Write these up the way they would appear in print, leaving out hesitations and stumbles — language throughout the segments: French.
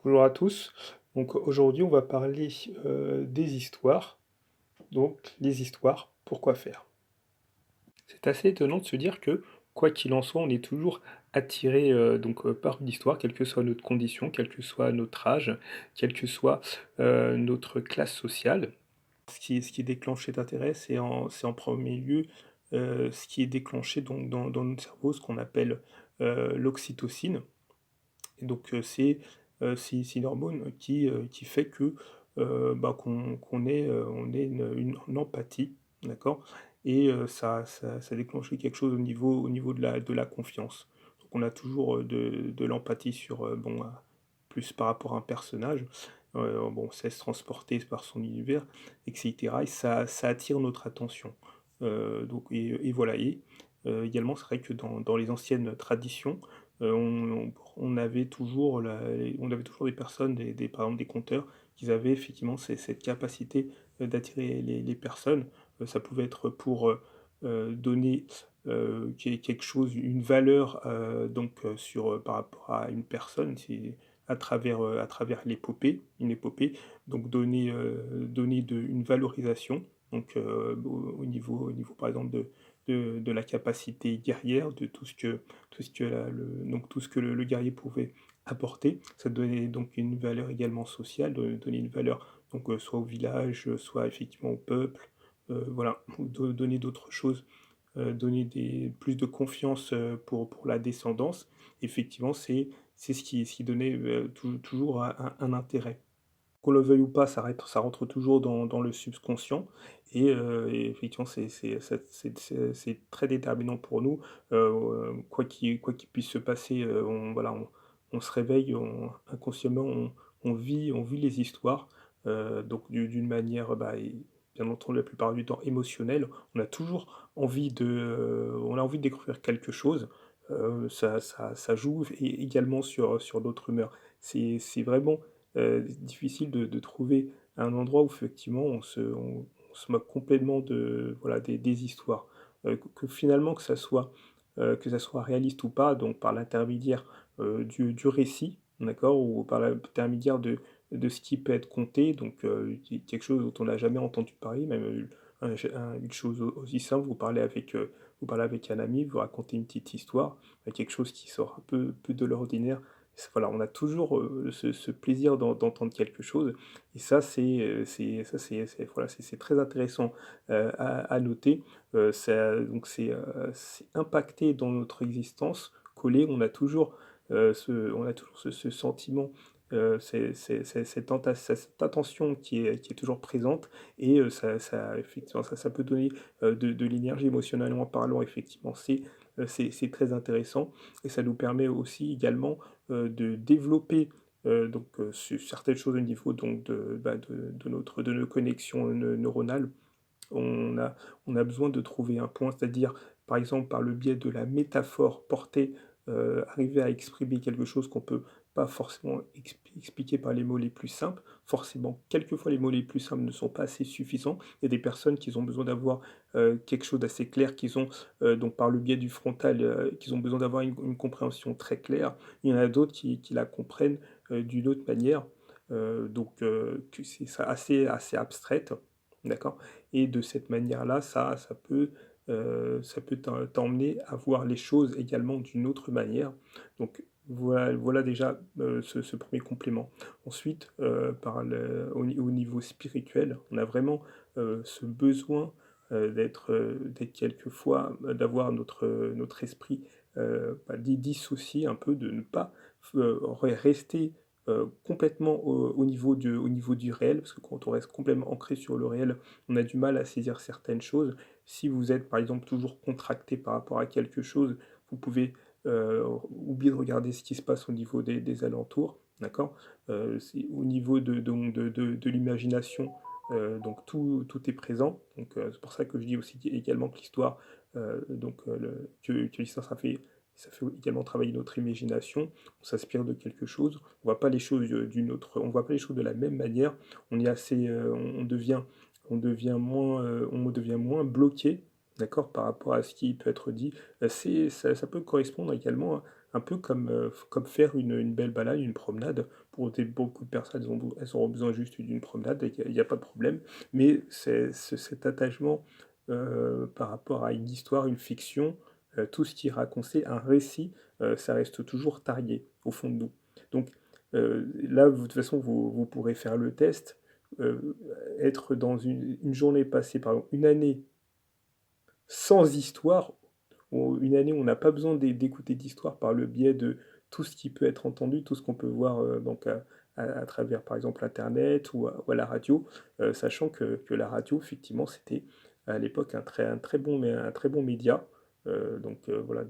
Bonjour à tous. Donc aujourd'hui, on va parler des histoires. Donc les histoires, pourquoi faire? C'est assez étonnant de se dire que, quoi qu'il en soit, on est toujours attiré par une histoire, quelle que soit notre condition, quel que soit notre âge, quelle que soit notre classe sociale. Ce qui déclenche cet intérêt, c'est en premier lieu ce qui est déclenché donc, dans notre cerveau, ce qu'on appelle l'oxytocine. Et donc c'est une hormone qui fait que, on ait une empathie, d'accord? Et ça déclenche quelque chose au niveau de la confiance. Donc on a toujours, de l'empathie sur, plus par rapport à un personnage, on se laisse transporter par son univers et cetera et ça attire notre attention. Donc voilà et également c'est vrai que dans les anciennes traditions, on avait toujours des personnes, par exemple des conteurs, qui avaient effectivement cette capacité d'attirer les personnes. Ça pouvait être pour donner quelque chose, une valeur par rapport à une personne, c'est à travers une épopée, donc une valorisation, donc au niveau par exemple de la capacité guerrière, de tout ce que le guerrier pouvait apporter. Ça donnait donc une valeur également sociale, donner une valeur donc soit au village, soit effectivement au peuple, voilà, ou donner d'autres choses, donner plus de confiance pour la descendance. Effectivement, c'est ce qui donnait toujours un intérêt. Qu'on le veuille ou pas, ça rentre toujours dans le subconscient et effectivement, c'est très déterminant pour nous. Quoi qu'il puisse se passer, on se réveille, inconsciemment, on vit les histoires, donc d'une manière, bien entendu, la plupart du temps émotionnelle. On a envie de découvrir quelque chose, ça joue et également sur notre humeur. C'est vraiment difficile de trouver un endroit où effectivement on se moque complètement voilà, des histoires. Que finalement que ça soit réaliste ou pas, donc par l'intermédiaire du récit, d'accord, ou par l'intermédiaire de ce qui peut être conté, donc quelque chose dont on n'a jamais entendu parler, même une chose aussi simple, vous parlez avec un ami, vous racontez une petite histoire, quelque chose qui sort un peu de l'ordinaire. Voilà, on a toujours ce plaisir d'entendre quelque chose, et ça, voilà, c'est très intéressant à noter. C'est impacté dans notre existence, collé, on a toujours ce sentiment, cette attention qui est toujours présente, et effectivement, ça peut donner de l'énergie émotionnellement parlant, effectivement, c'est très intéressant, et ça nous permet aussi également de développer certaines choses au niveau donc de nos connexions neuronales. On a, on a besoin de trouver un point, c'est-à-dire, par exemple, par le biais de la métaphore portée, arriver à exprimer quelque chose qu'on peut pas forcément expliquer par les mots les plus simples. Forcément, quelquefois, les mots les plus simples ne sont pas assez suffisants. Il y a des personnes qui ont besoin d'avoir quelque chose d'assez clair, donc par le biais du frontal, qui ont besoin d'avoir une compréhension très claire. Il y en a d'autres qui la comprennent d'une autre manière, que c'est ça assez abstraite, d'accord? Et de cette manière-là, ça peut t'emmener à voir les choses également d'une autre manière. Donc voilà déjà ce premier complément. Ensuite, au niveau spirituel, on a vraiment ce besoin d'être quelquefois, d'avoir notre esprit dissocié un peu, de ne pas rester complètement au niveau du réel, parce que quand on reste complètement ancré sur le réel, on a du mal à saisir certaines choses. Si vous êtes par exemple toujours contracté par rapport à quelque chose, vous pouvez oublier de regarder ce qui se passe au niveau des alentours, d'accord? Au niveau de l'imagination, donc tout est présent. Donc c'est pour ça que je dis aussi également que l'histoire, que l'histoire, ça fait également travailler notre imagination. On s'inspire de quelque chose, on voit pas les choses de la même manière. On devient moins bloqué, d'accord, par rapport à ce qui peut être dit. Ça peut correspondre également un peu comme faire une belle balade, une promenade. beaucoup de personnes, elles auront besoin juste d'une promenade et il y a pas de problème. Mais cet attachement, par rapport à une histoire, une fiction, tout ce qui est raconté, un récit, ça reste toujours tarié au fond de nous. Donc, là, vous de toute façon, vous pourrez faire le test, heu, être dans une journée passée, par exemple, une année sans histoire, ou une année où on n'a pas besoin d'écouter d'histoire par le biais de tout ce qui peut être entendu, tout ce qu'on peut voir, donc à travers, par exemple, internet ou à la radio, sachant que la radio, effectivement, c'était à l'époque un très bon média, donc voilà,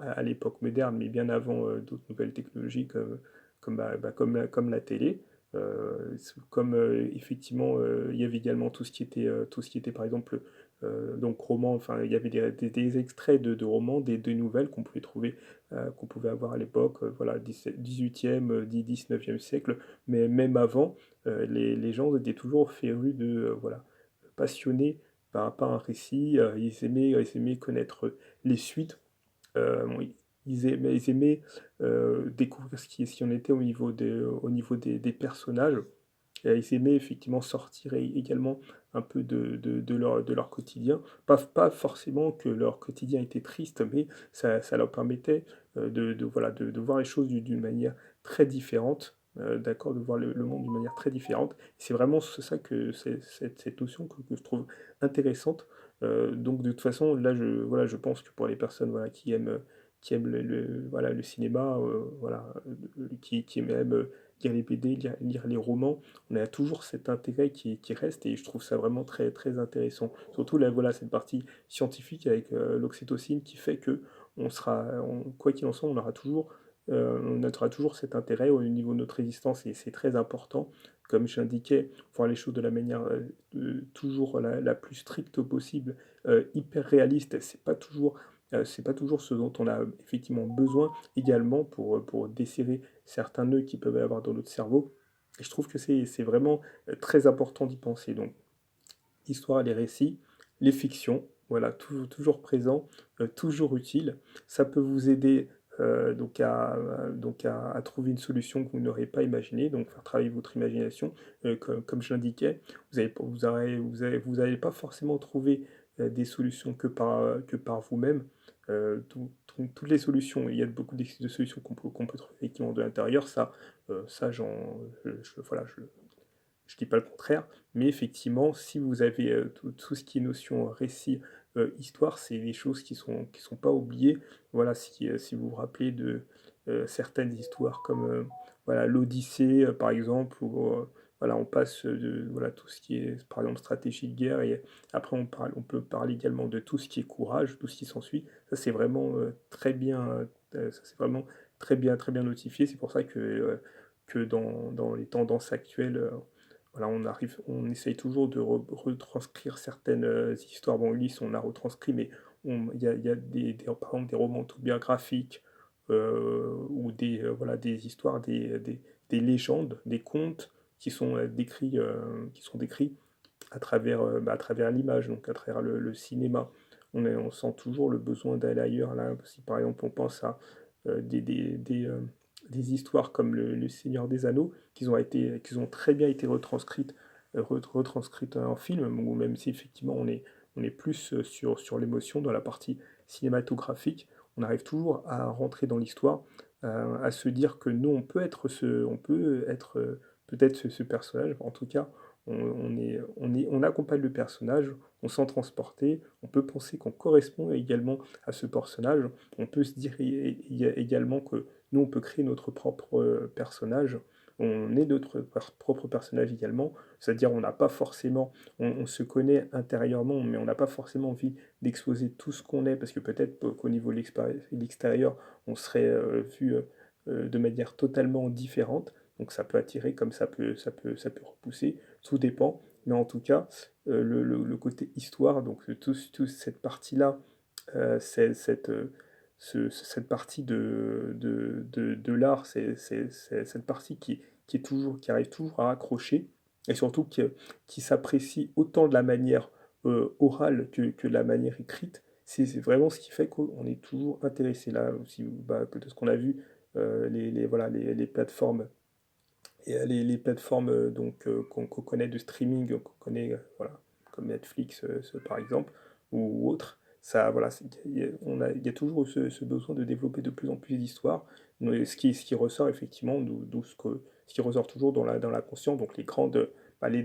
à l'époque moderne, mais bien avant, d'autres nouvelles technologies comme la télé. Comme, effectivement, il y avait également tout ce qui était, par exemple, donc romans, enfin il y avait des extraits de romans, des nouvelles qu'on pouvait avoir à l'époque, voilà 18e, 19e siècle, mais même avant, les gens étaient toujours férus voilà, passionnés par un récit, ils aimaient connaître les suites, bon, ils aimaient, découvrir ce qui en était au niveau des personnages. Ils aimaient effectivement sortir également un peu de leur quotidien. Pas forcément que leur quotidien était triste, mais ça leur permettait, voilà, de voir les choses d'une manière très différente, d'accord? De voir le monde d'une manière très différente. C'est vraiment ça que cette notion que je trouve intéressante. Donc de toute façon, là, voilà, je pense que pour les personnes, voilà, qui aiment voilà, le cinéma, voilà, qui aiment, lire les BD, lire les romans, on a toujours cet intérêt qui reste et je trouve ça vraiment très, très intéressant. Surtout là, voilà, cette partie scientifique avec l'oxytocine qui fait que quoi qu'il en soit, on notera toujours cet intérêt au niveau de notre résistance et c'est très important. Comme j'indiquais, voir les choses de la manière toujours la plus stricte possible, hyper réaliste, c'est pas toujours ce dont on a effectivement besoin également pour desserrer certains nœuds qui peuvent y avoir dans notre cerveau. Et je trouve que c'est vraiment très important d'y penser. Donc, l'histoire, les récits, les fictions, voilà, toujours présent, toujours utile. Ça peut vous aider à trouver une solution que vous n'aurez pas imaginée, donc faire travailler votre imagination, comme je l'indiquais. Vous allez pas forcément trouver des solutions que par vous-même. Toutes les solutions, il y a beaucoup de solutions qu'on peut trouver effectivement de l'intérieur, ça voilà, je dis pas le contraire, mais effectivement, si vous avez, tout ce qui est notion récit, histoire, c'est des choses qui sont pas oubliées. Voilà, si vous vous rappelez de, certaines histoires comme, voilà, l'Odyssée, par exemple, où, voilà, on passe, de voilà, tout ce qui est, par exemple, stratégie de guerre et après on peut parler également de tout ce qui est courage, tout ce qui s'ensuit. Ça, c'est vraiment, très bien, ça, c'est vraiment très bien notifié. C'est pour ça que dans les tendances actuelles, voilà, on essaye toujours de retranscrire certaines histoires. Bon, Ulysse, on a retranscrit, mais il y a par exemple, des romans autobiographiques ou voilà, des histoires, des légendes, des contes qui sont décrits à travers l'image, donc à travers le cinéma. On sent toujours le besoin d'aller ailleurs. Là, si par exemple on pense à euh, des, des, des, euh, des histoires comme le Seigneur des Anneaux, qui ont très bien été retranscrites, retranscrites en film, ou même si effectivement on est plus sur l'émotion dans la partie cinématographique, on arrive toujours à rentrer dans l'histoire, à se dire que nous on peut être peut-être ce personnage, en tout cas on accompagne le personnage, on s'en transporter, on peut penser qu'on correspond également à ce personnage, on peut se dire également que nous, on peut créer notre propre personnage, on est notre propre personnage également, c'est-à-dire on n'a pas forcément, on se connaît intérieurement, mais on n'a pas forcément envie d'exposer tout ce qu'on est, parce que peut-être qu'au niveau de l'extérieur, on serait vu de manière totalement différente, donc ça peut attirer comme ça peut repousser, tout dépend. Mais en tout cas, le côté histoire, donc cette partie-là, cette, cette partie de l'art, c'est cette partie qui arrive toujours à accrocher, et surtout qui s'apprécie autant de la manière orale que de la manière écrite. C'est vraiment ce qui fait qu'on est toujours intéressé là aussi, bah, peut-être ce qu'on a vu, voilà, les plateformes Et les plateformes qu'on connaît de streaming, qu'on connaît, voilà, comme Netflix, par exemple, ou autres, ça, voilà, il y a toujours ce besoin de développer de plus en plus d'histoires. Mais ce qui ressort effectivement, ce qui ressort toujours dans la conscience, donc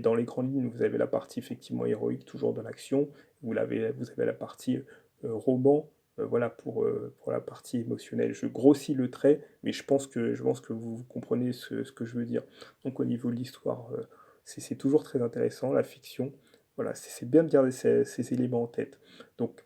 dans les grandes lignes, vous avez la partie effectivement héroïque, toujours dans l'action, vous avez la partie roman, voilà, pour la partie émotionnelle. Je grossis le trait, mais je pense que vous comprenez ce que je veux dire. Donc au niveau de l'histoire, c'est toujours très intéressant, la fiction. Voilà, c'est bien de garder ces éléments en tête. Donc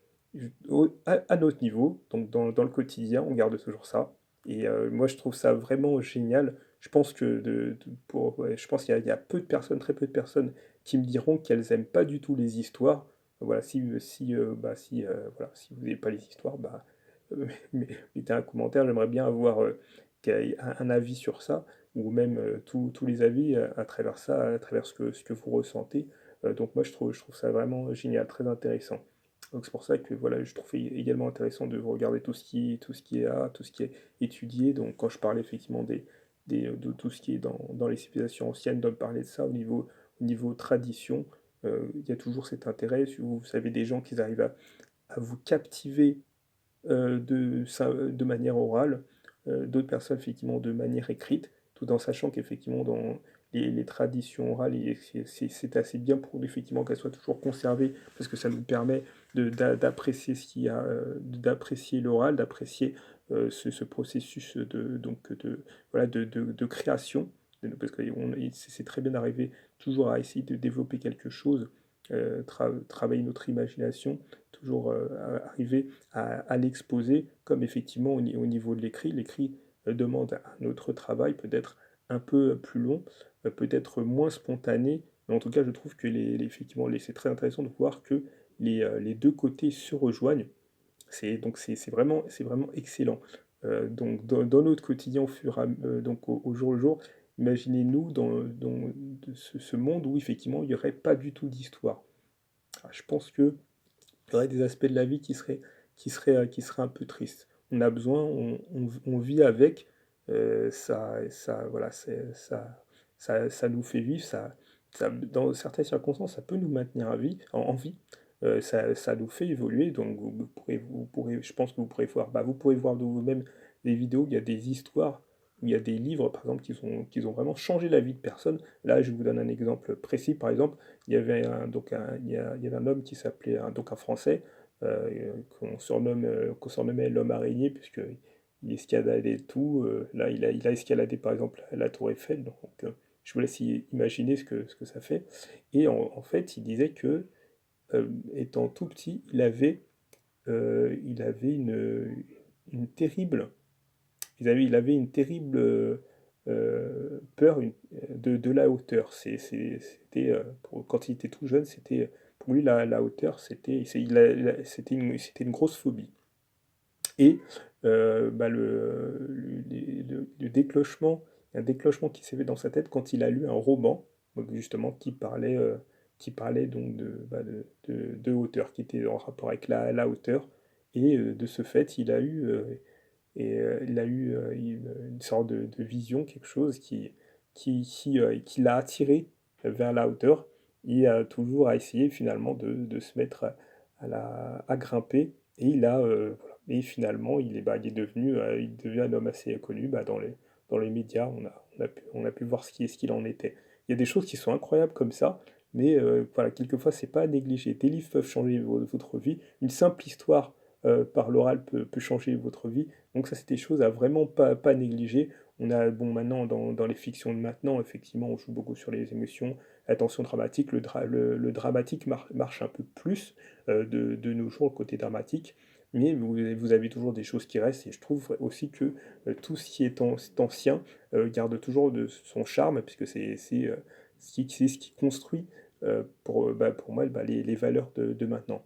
à notre niveau, donc dans le quotidien, on garde toujours ça. Et moi je trouve ça vraiment génial. Je pense que ouais, je pense qu'il y a peu de personnes, très peu de personnes qui me diront qu'elles n'aiment pas du tout les histoires. Voilà, voilà, si vous n'aimez pas les histoires, mettez un commentaire. J'aimerais bien avoir un avis sur ça, ou même tous les avis à travers ça, à travers ce que vous ressentez. Donc moi je trouve ça vraiment génial, très intéressant. Donc c'est pour ça que voilà, je trouve également intéressant de regarder tout ce qui est étudié. Donc quand je parlais effectivement de tout ce qui est dans les civilisations anciennes, de parler de ça au niveau tradition, il y a toujours cet intérêt. Si vous savez des gens qui arrivent à vous captiver de manière orale, d'autres personnes effectivement de manière écrite, tout en sachant qu'effectivement dans les traditions orales, c'est assez bien pour effectivement qu'elles soient toujours conservées, parce que ça nous permet d'apprécier ce qu'il y a, d'apprécier l'oral, d'apprécier ce processus voilà, de création, parce que c'est très bien d'arriver toujours à essayer de développer quelque chose, travailler notre imagination, toujours arriver à l'exposer, comme effectivement au niveau de l'écrit. L'écrit demande un autre travail, peut-être un peu plus long, peut-être moins spontané, mais en tout cas, je trouve que effectivement, c'est très intéressant de voir que les deux côtés se rejoignent. C'est vraiment excellent. Donc, dans notre quotidien, donc au jour le jour, imaginez-nous dans ce monde où effectivement il n'y aurait pas du tout d'histoire. Ah, je pense que il y aurait des aspects de la vie qui seraient un peu tristes. On a besoin, on vit avec, voilà, ça nous fait vivre, dans certaines circonstances, ça peut nous maintenir en vie, ça nous fait évoluer, donc je pense que vous pourrez voir, vous pourrez voir de vous-même des vidéos, il y a des histoires, où il y a des livres, par exemple, qui ont vraiment changé la vie de personnes. Là, je vous donne un exemple précis, par exemple, il y avait un homme qui s'appelait, donc un Français, qu'on surnommait l'homme araignée, puisque il escaladait tout. Là, il a escaladé par exemple la Tour Eiffel, donc je vous laisse imaginer ce que ça fait. Et en fait, il disait que, étant tout petit, il avait une terrible il avait une terrible peur de la hauteur. Quand il était tout jeune, pour lui la hauteur, c'était une grosse phobie. Et le déclenchement, il y a un déclenchement qui s'est fait dans sa tête quand il a lu un roman, donc justement qui parlait donc de hauteur, qui était en rapport avec la hauteur. Et de ce fait, il a eu une sorte de vision, quelque chose qui l'a attiré vers la hauteur, et toujours à essayer finalement de se mettre à grimper. Et voilà. Et finalement, il devient un homme assez connu, dans les médias. On a pu voir ce qu'il en était. Il y a des choses qui sont incroyables comme ça, mais voilà, quelquefois, c'est pas à négliger. Des livres peuvent changer votre vie. Une simple histoire par l'oral peut changer votre vie. Donc ça, c'est des choses à vraiment pas négliger. Bon, maintenant, dans les fictions de maintenant, effectivement, on joue beaucoup sur les émotions, la tension dramatique. Le dramatique marche un peu plus de nos jours, le côté dramatique. Mais vous avez toujours des choses qui restent, et je trouve aussi que tout ce qui est ancien garde toujours de son charme, puisque c'est ce qui construit pour moi les valeurs de maintenant.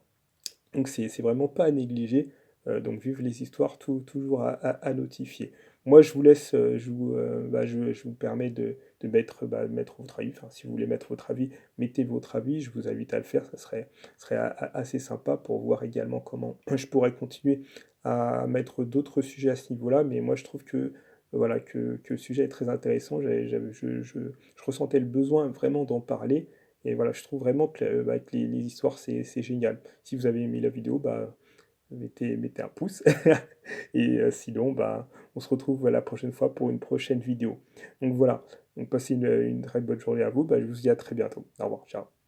Donc c'est vraiment pas à négliger. Donc vive les histoires, toujours à notifier. Moi je vous laisse, je vous permets de mettre votre avis. Enfin, si vous voulez mettre votre avis, mettez votre avis. Je vous invite à le faire. Ça serait assez sympa pour voir également comment je pourrais continuer à mettre d'autres sujets à ce niveau-là. Mais moi je trouve que voilà, que le sujet est très intéressant. Je ressentais le besoin vraiment d'en parler et voilà, je trouve vraiment que les histoires, c'est génial. Si vous avez aimé la vidéo, bah, mettez un pouce et sinon, bah, on se retrouve la prochaine fois pour une prochaine vidéo. Donc voilà, donc passez une très bonne journée à vous, bah, je vous dis à très bientôt. Au revoir, ciao.